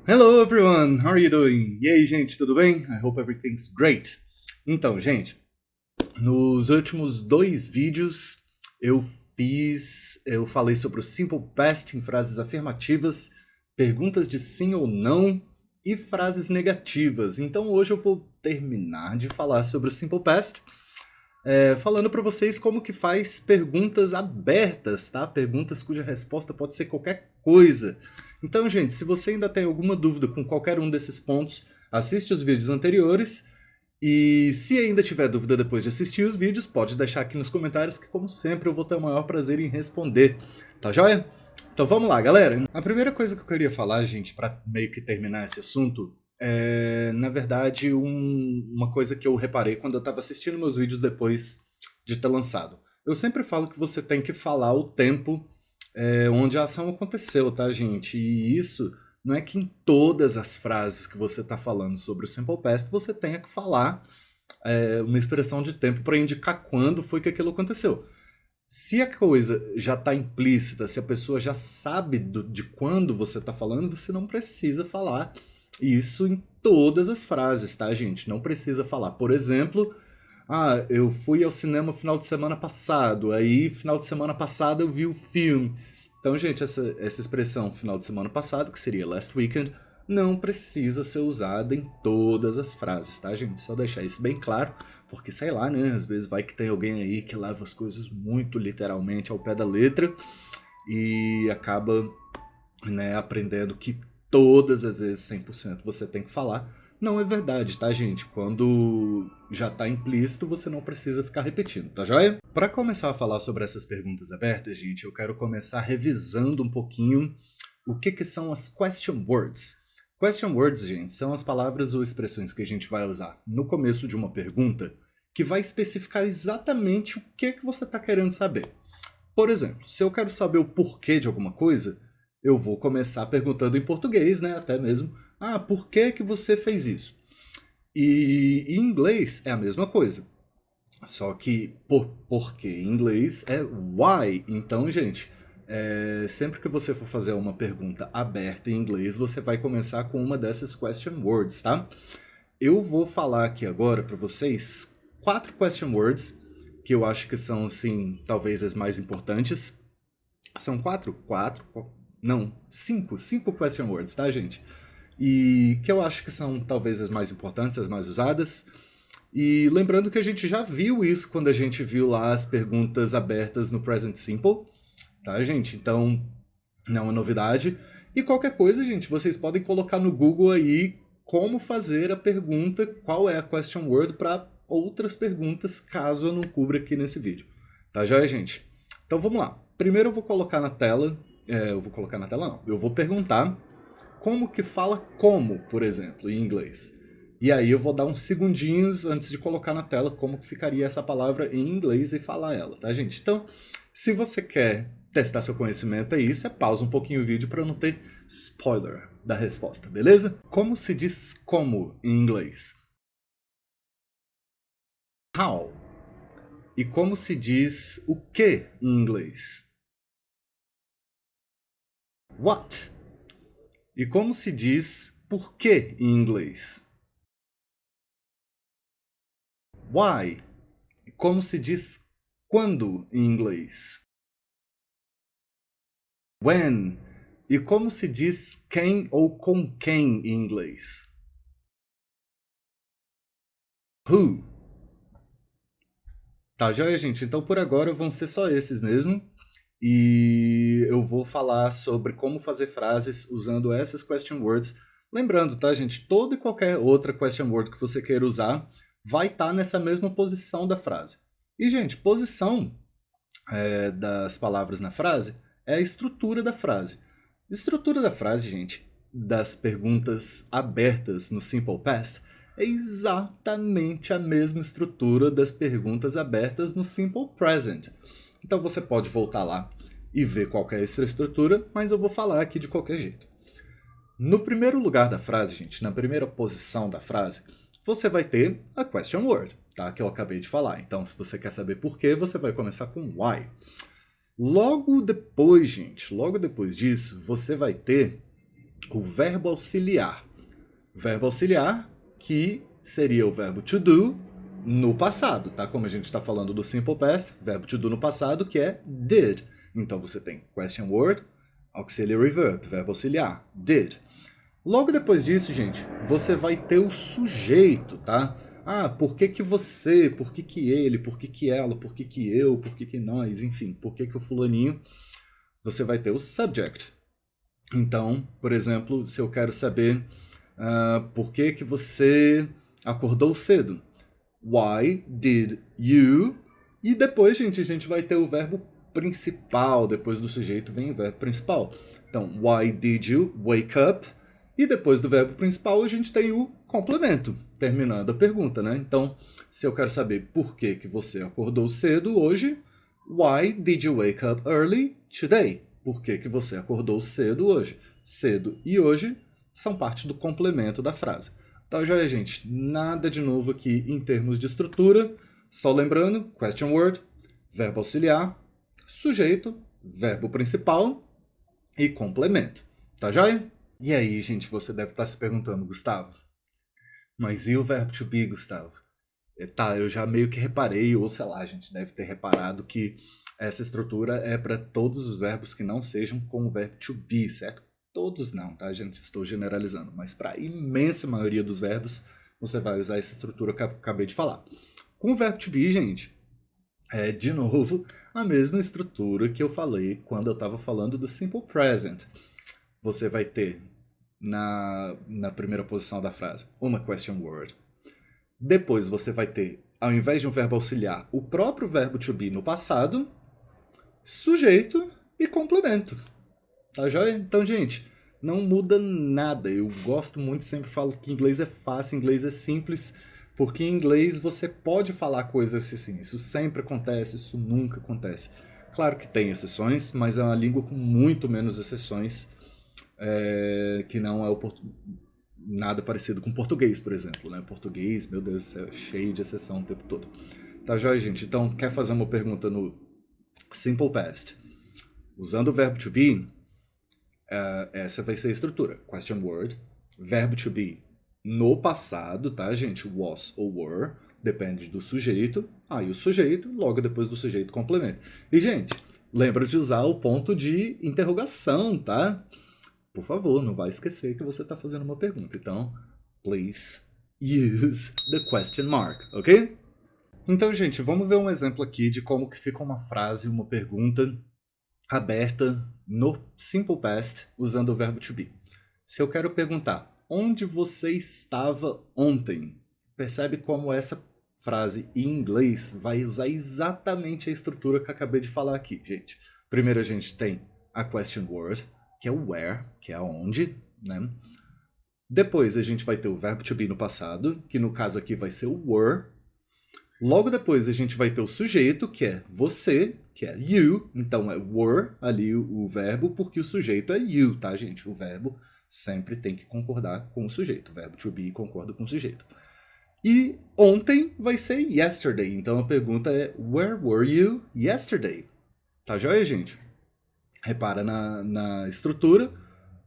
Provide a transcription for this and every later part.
Hello everyone, how are you doing? E aí, gente, tudo bem? I hope everything's great. Então, gente, nos últimos dois vídeos eu falei sobre o Simple Past em frases afirmativas, perguntas de sim ou não e frases negativas. Então hoje eu vou terminar de falar sobre o Simple Past, falando para vocês como que faz perguntas abertas, tá? Perguntas cuja resposta pode ser qualquer coisa. Então, gente, se você ainda tem alguma dúvida com qualquer um desses pontos, assiste os vídeos anteriores. E se ainda tiver dúvida depois de assistir os vídeos, pode deixar aqui nos comentários que, como sempre, eu vou ter o maior prazer em responder. Tá joia? Então vamos lá, galera. A primeira coisa que eu queria falar, gente, para meio que terminar esse assunto, é, na verdade, uma coisa que eu reparei quando eu estava assistindo meus vídeos depois de ter lançado. Eu sempre falo que você tem que falar o tempo onde a ação aconteceu, tá, gente? E isso não é que em todas as frases que você está falando sobre o Simple Past você tenha que falar uma expressão de tempo para indicar quando foi que aquilo aconteceu. Se a coisa já está implícita, se a pessoa já sabe de quando você está falando, você não precisa falar isso em todas as frases, tá, gente? Não precisa falar. Por exemplo, eu fui ao cinema final de semana passado, aí final de semana passado eu vi o filme. Então, gente, essa expressão final de semana passado, que seria last weekend, não precisa ser usada em todas as frases, tá, gente? Só deixar isso bem claro, porque sei lá, né? Às vezes vai que tem alguém aí que leva as coisas muito literalmente ao pé da letra e acaba, né, aprendendo que todas as vezes 100% você tem que falar. Não é verdade, tá, gente? Quando já tá implícito, você não precisa ficar repetindo, tá joia? Para começar a falar sobre essas perguntas abertas, gente, eu quero começar revisando um pouquinho o que são as question words. Question words, gente, são as palavras ou expressões que a gente vai usar no começo de uma pergunta que vai especificar exatamente o que você está querendo saber. Por exemplo, se eu quero saber o porquê de alguma coisa, eu vou começar perguntando em português, né? Até mesmo, por que que você fez isso? E em inglês é a mesma coisa. Só que porquê em inglês é why. Então, gente, sempre que você for fazer uma pergunta aberta em inglês, você vai começar com uma dessas question words, tá? Eu vou falar aqui agora para vocês 4 question words que eu acho que são, assim, talvez as mais importantes. São não, cinco question words, tá, gente? E que eu acho que são talvez as mais importantes, as mais usadas. E lembrando que a gente já viu isso quando a gente viu lá as perguntas abertas no Present Simple, tá, gente? Então, não é novidade. E qualquer coisa, gente, vocês podem colocar no Google aí como fazer a pergunta, qual é a question word para outras perguntas, caso eu não cubra aqui nesse vídeo. Tá joia, gente? Então vamos lá. Primeiro eu vou colocar na tela, eu vou colocar na tela não, eu vou perguntar como que fala como, por exemplo, em inglês. E aí eu vou dar uns segundinhos antes de colocar na tela como que ficaria essa palavra em inglês e falar ela, tá, gente? Então, se você quer testar seu conhecimento aí, você pausa um pouquinho o vídeo para não ter spoiler da resposta, beleza? Como se diz como em inglês? How. E como se diz o que em inglês? What. E como se diz por que em inglês? Why. E como se diz quando em inglês? When. E como se diz quem ou com quem em inglês? Who. Tá, joia, gente? Então por agora vão ser só esses mesmo. E eu vou falar sobre como fazer frases usando essas question words. Lembrando, tá, gente? Toda e qualquer outra question word que você queira usar vai estar nessa mesma posição da frase. E, gente, posição das palavras na frase é a estrutura da frase. Estrutura da frase, gente, das perguntas abertas no Simple Past é exatamente a mesma estrutura das perguntas abertas no Simple Present. Então você pode voltar lá e ver qual é essa estrutura, mas eu vou falar aqui de qualquer jeito. No primeiro lugar da frase, gente, na primeira posição da frase, você vai ter a question word, tá? Que eu acabei de falar. Então, se você quer saber por quê, você vai começar com why. Logo depois, gente, logo depois disso, você vai ter o verbo auxiliar. Verbo auxiliar que seria o verbo to do no passado, tá? Como a gente está falando do simple past, verbo to do no passado que é did. Então você tem question word, auxiliary verb, verbo auxiliar, did. Logo depois disso, gente, você vai ter o sujeito, tá? Ah, por que que você, por que que ele, por que que ela, por que que eu, por que que nós, enfim, por que que o fulaninho, você vai ter o subject. Então, por exemplo, se eu quero saber por que que você acordou cedo? Why did you? E depois, gente, a gente vai ter o verbo principal. Depois do sujeito vem o verbo principal. Então, why did you wake up? E depois do verbo principal a gente tem o complemento, terminando a pergunta, né? Então, se eu quero saber por que que você acordou cedo hoje, why did you wake up early today? Por que que você acordou cedo hoje? Cedo e hoje são parte do complemento da frase. Tá, joia, gente? Nada de novo aqui em termos de estrutura. Só lembrando, question word, verbo auxiliar, sujeito, verbo principal e complemento. Tá, joia? E aí, gente, você deve estar se perguntando, Gustavo, mas e o verbo to be, Gustavo? Tá, eu já meio que reparei, ou sei lá, a gente deve ter reparado que essa estrutura é para todos os verbos que não sejam com o verbo to be, certo? Todos não, tá, gente? Estou generalizando, mas para a imensa maioria dos verbos, você vai usar essa estrutura que eu acabei de falar. Com o verbo to be, gente, é de novo a mesma estrutura que eu falei quando eu estava falando do simple present. Você vai ter na primeira posição da frase uma question word. Depois você vai ter, ao invés de um verbo auxiliar, o próprio verbo to be no passado, sujeito e complemento. Tá joia? Então, gente, não muda nada. Eu gosto muito, sempre falo que inglês é fácil, inglês é simples, porque em inglês você pode falar coisas assim. Isso sempre acontece, isso nunca acontece. Claro que tem exceções, mas é uma língua com muito menos exceções que não é nada parecido com português, por exemplo. Né? Português, meu Deus do céu, é cheio de exceção o tempo todo. Tá joia, gente? Então, quer fazer uma pergunta no simple past? Usando o verbo to be, essa vai ser a estrutura. Question word, verbo to be no passado, tá, gente? Was ou were, depende do sujeito. Aí o sujeito, logo depois do sujeito, complemento. E, gente, lembra de usar o ponto de interrogação, tá? Por favor, não vai esquecer que você está fazendo uma pergunta. Então, please use the question mark, ok? Então, gente, vamos ver um exemplo aqui de como que fica uma frase, uma pergunta aberta no simple past usando o verbo to be. Se eu quero perguntar, onde você estava ontem? Percebe como essa frase em inglês vai usar exatamente a estrutura que eu acabei de falar aqui, gente. Primeiro a gente tem a question word, que é o where, que é aonde, né? Depois a gente vai ter o verbo to be no passado, que no caso aqui vai ser o were. Logo depois a gente vai ter o sujeito, que é você, que é you. Então é were ali o verbo, porque o sujeito é you, tá, gente? O verbo sempre tem que concordar com o sujeito. O verbo to be concorda com o sujeito. E ontem vai ser yesterday. Então a pergunta é, where were you yesterday? Tá joia, gente? Repara na estrutura.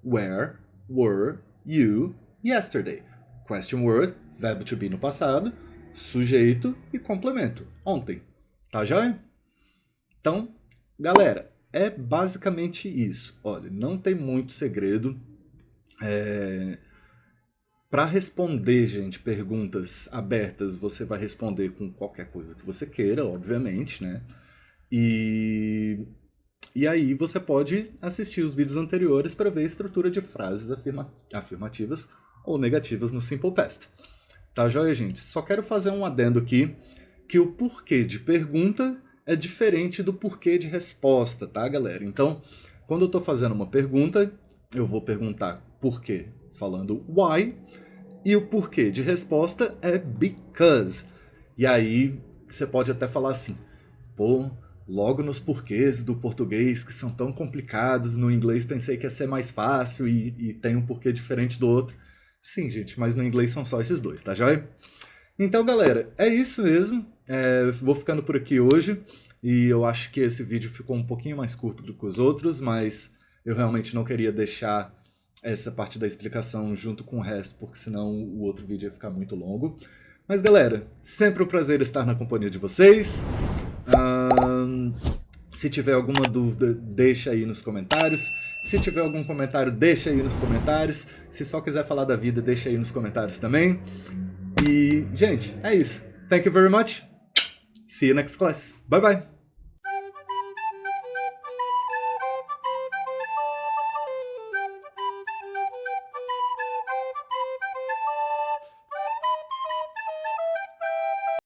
Where were you yesterday? Question word, verbo to be no passado, sujeito e complemento. Ontem. Tá joia? Então, galera, é basicamente isso. Olha, não tem muito segredo. Para responder, gente, perguntas abertas, você vai responder com qualquer coisa que você queira, obviamente, né? E aí você pode assistir os vídeos anteriores para ver a estrutura de frases afirmativas ou negativas no Simple Past. Tá joia, gente? Só quero fazer um adendo aqui, que o porquê de pergunta é diferente do porquê de resposta, tá, galera? Então, quando eu estou fazendo uma pergunta, eu vou perguntar por quê, falando why, e o porquê de resposta é because. E aí você pode até falar assim, pô, logo nos porquês do português que são tão complicados, no inglês pensei que ia ser mais fácil e tem um porquê diferente do outro. Sim, gente, mas no inglês são só esses dois, tá joia? Então, galera, é isso mesmo. Vou ficando por aqui hoje. E eu acho que esse vídeo ficou um pouquinho mais curto do que os outros, mas eu realmente não queria deixar essa parte da explicação junto com o resto, porque senão o outro vídeo ia ficar muito longo. Mas galera, sempre um prazer estar na companhia de vocês. Se tiver alguma dúvida, deixa aí nos comentários. Se tiver algum comentário, deixa aí nos comentários. Se só quiser falar da vida, deixa aí nos comentários também. E, gente, é isso. Thank you very much. See you next class. Bye bye.